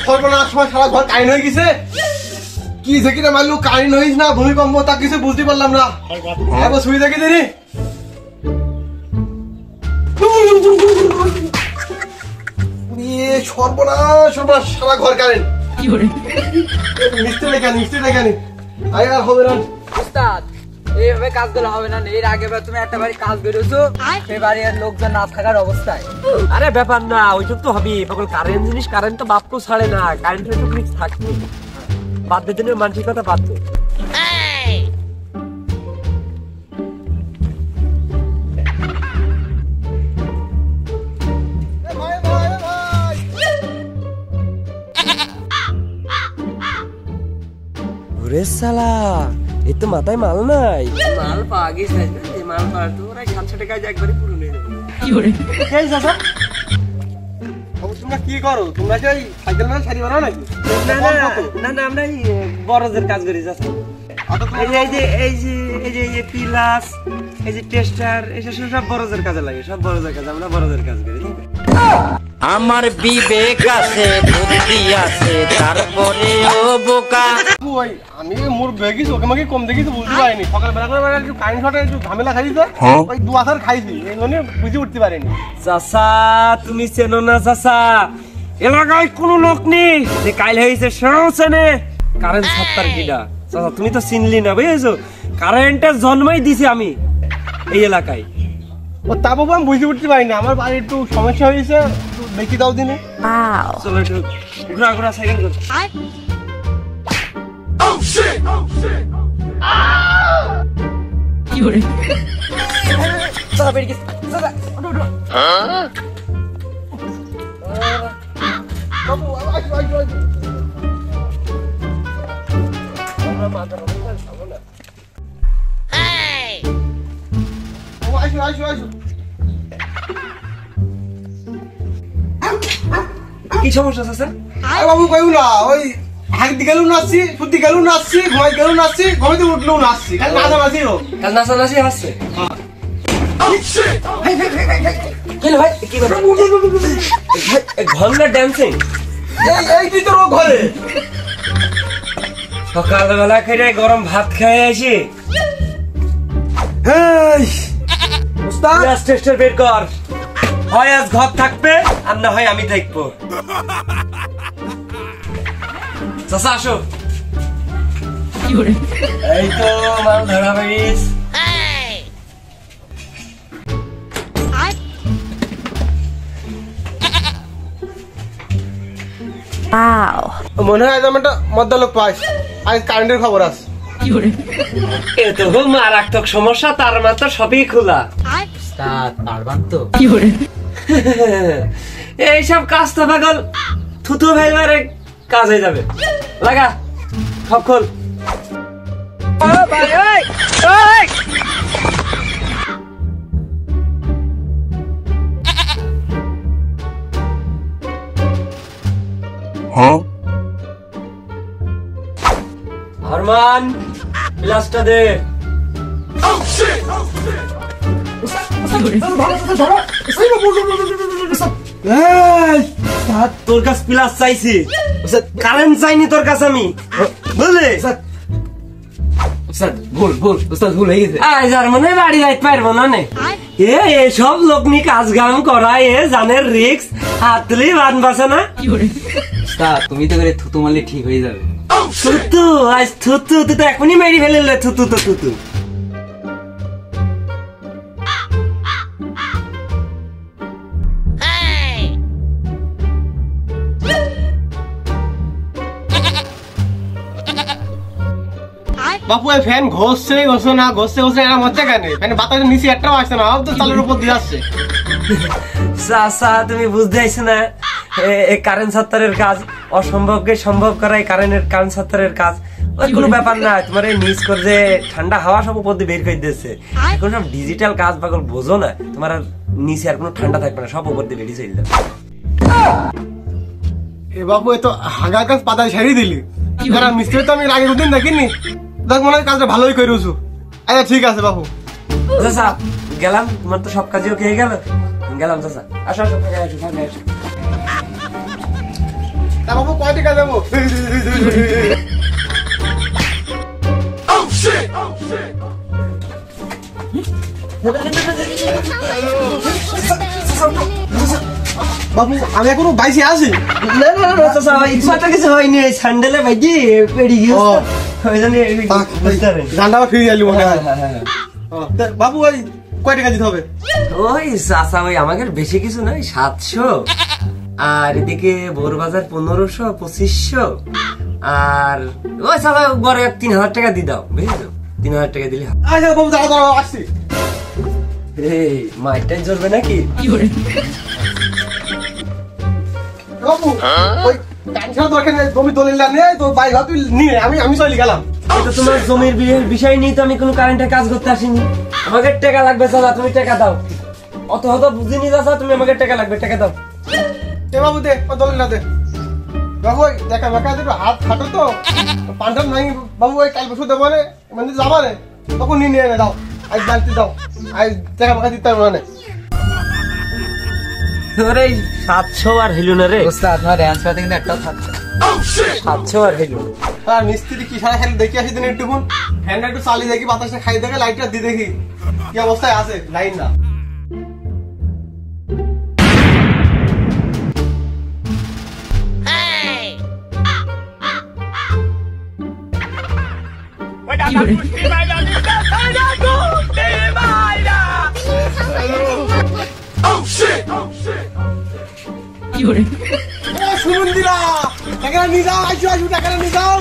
সর্বনাশ সময় সারা ঘর কারেন্ট হয়ে গেছে। কি যে কিনা মারলু কারেন্ট হইস না ভূমিকম্প তা কিছু বুঝতে পারলাম না। এবার শুয়ে দেখি দিনি সর্বনাশ সর্বনাশ সারা ঘর কারেন্ট। মিস্ত্রি লেখানি আয় আর হবে না উস্তাদ, এইভাবে কাজ করলে হবে না। এর আগে তুমি একটা বাড়ি কাজ বেরোছো, সে বাড়ির লোকজন না থাকার অবস্থায়। আরে ব্যাপার না, ওইসব তো হবেই। কারেন্ট জিনিস কারেন্ট তো বাপ তো ছাড়ে না, কারেন্টের তো কিছু থাকবে। বাধ্য দিনের মানসিকতা বাধ্য। এই তো মাথায় মাল নাই। মাল পাওয়া গেছে, মাল পাওয়ার তো ওরা 700 টাকায় একবারে পুরো নিয়ে যাবে। তোমরা কি করো? তোমরা কি সাইকেল মানে শাড়ি বানাও নাকি? না না, আমরা বড়দের কাজ করি। এই যে পিলাস, এই যে টেস্টার, এসব সব বড়দের কাজে লাগে। সব বড়দের কাজ, আমরা বড়দের কাজ করি। আমার বিবেক আছে, বুদ্ধি আছে, তারপরেও বোকা। আমি মোর বেগিস ওকে মাকে কম দেখিস বুঝতে পারিনি। সকালবেলা করে একটু কারেন্ট শর্টে একটু ঝামেলা খাইছে, ওই দু আসার খাইছি, এই জন্য বুঝে উঠতে পারিনি। চাচা তুমি চেনো না চাচা, এলাকায় কোনো লোক নেই যে কাইল হয়েছে সেও চেনে। কারেন্ট ছাত্তার কিডা চাচা, তুমি তো চিনলি না বুঝেছো? কারেন্টের জন্মই দিছি আমি এই এলাকায়। ও তা বাবু আমি বুঝতে উঠতে পারিনি। আমার বাড়ি একটু সমস্যা হয়েছে, একটু দেখি দাও দিনে। চলো একটু ঘোরা সাইকেল করো। কি সমস্যা আছে বাবু? কইও না, ওই হাঁকতে গেলেও নাচছি, ফুটতে গেলেও নাচছি, ঘুমাই গেলেও নাচছি, ঘুমাইতে উঠলেও নাচছি, খালি নাচানাচি হোক। কাল নাচানাচি আসছে। ঘন্টা ড্যান্সিং এই তোর ঘরে সকালবেলা খেয়ে গরম ভাত খেয়ে আসি। টেস্টার বের কর, হয় আজ ঘর থাকবে আর না হয় আমি দেখবো। চাচা আসো। এই তো মাল ধরা পাইস। মনে হয় আমি একটা মদ্দা লোক পাইস, আজ কারেন্টের খবর আছে। এ তো মারাত্মক সমস্যা, তার মাত্র সবই খোলা। পারবান তো? এইসব কাজ তো পাগল থুতু ফেলবারে কাজ হয়ে যাবে। লাগা সব খোল। হরমান প্লাসটা দে। তোর কাছে প্লাস চাইছি, কারেন্ট চাইনি তোর কাছে আমি, বুঝলি? ভুল হয়ে গেছে। যার মনে বাড়ি যাইতে পারবো না। এসব লোক নি কাজ কাম করায় জানের রিক্স হাতলি বান বাসে না। তুমি তো করে থুতু মারলে ঠিক হয়ে যাবে। থুতু আজ থুতু তুই তো এখনই মেরি ফেলে থুতু তো থুতু। বাপু এই ফ্যান ঘষছে না এরা মজা কেন? ফ্যানে বাতাসের নিচে একটাও আসছে না, তো চালের উপর দিয়ে আসছে। চাচা তুমি বুঝতে আইছো না, কারেন্ট ছাত্রের কাজ অসম্ভবকে সম্ভব করাই কারেন্ট ছাত্রের কাজ। ওই কোনো ব্যাপার না, তোমার এই নিচ করে যে ঠান্ডা হাওয়া সব উপর দিয়ে বের করে দিচ্ছে। এখন সব ডিজিটাল কাজ পাগল বোঝো না, তোমার আর নিচে আর কোনো ঠান্ডা থাকবে না, সব উপর দিয়ে বেরিয়ে চলে যাবে। এ বাপু এ তো হাগা কাজ পাতায় ছেড়ে দিলি, না মিস্ত্রি তো আমি আগে দুদিন দেখিনি, দেখ মনে হয় কাজটা ভালোই করেছো। আচ্ছা ঠিক আছে বাবু। চাচা গেলাম, তোমার তো সব কাজে ওকে হয়ে গেল, গেলাম চাচা। আসো আসো, ফাঁকা আসো, ফাঁকা আসো। তা বাবু কয় টাকা দেবো? বাবু আমি এখনো বাইসে আছি। না না না চাচা, ইচ্ছাটা কিছু হয়নি, এই স্যান্ডেলে ভাইজি পেড়ি গিয়েছে, ওই জন্য বুঝতে পারেন। গানটা আবার ফিরে গেলি মনে হয়। হ্যাঁ। তা বাবু ওই কয় টাকা দিতে হবে? ওই চাচা ওই আমাদের বেশি কিছু নয়, 700, আর এদিকে বোর বাজার 1500 2500, আর ওই চাচা বড় 3000 টাকা দিয়ে দাও, বুঝছো? 3000 টাকা দিলে হবে। আচ্ছা বাবু দাঁড়া দাঁড়া আসছি। এই মাইটাই জ্বলবে নাকি? বাবু ওই টেনশন দরকার নেই, জমি দলিল নিয়ে তো বাই ভাব তুই নিয়ে আমি চলে গেলাম। এটা তোমার জমির বিষয় নিয়ে তো আমি কোনো কারেন্টের কাজ করতে আসিনি। আমাকে টাকা লাগবে চাচা, তুমি টাকা দাও। অত হতো বুঝিনি চাচা, তুমি আমাকে টাকা লাগবে, টাকা দাও। এ বাবু দে ও দলিলটা দে। বাবু ওই দেখা মাকা একটু হাত ফাটো তো পান্ডাম নাই বাবু, ওই কাল বসু দেবো মানে যাবা রে তখন নিয়ে নিয়ে দাও। আজ বাড়িতে দাও, আজ দেখা মাকা দিতে পারবো না। তোর এই 700 আর হইল না রে, ওস্তাদ আপনার ড্যান্স পাতে কিন্তু একটাও থাকছে না। 700 আর হইল। আর মিস্ত্রি কি সারা খেলে দেখি আসি দিন একটুকুন, ফ্যানটা একটু চালিয়ে দেখি, বাতাসটা খাই দেখে, লাইটটা দিয়ে দেখি কি অবস্থায় আছে লাইন না। শুনুন দিলা টাকা নিয়ে যাও, আসু আসু টাকা নিয়ে যাও।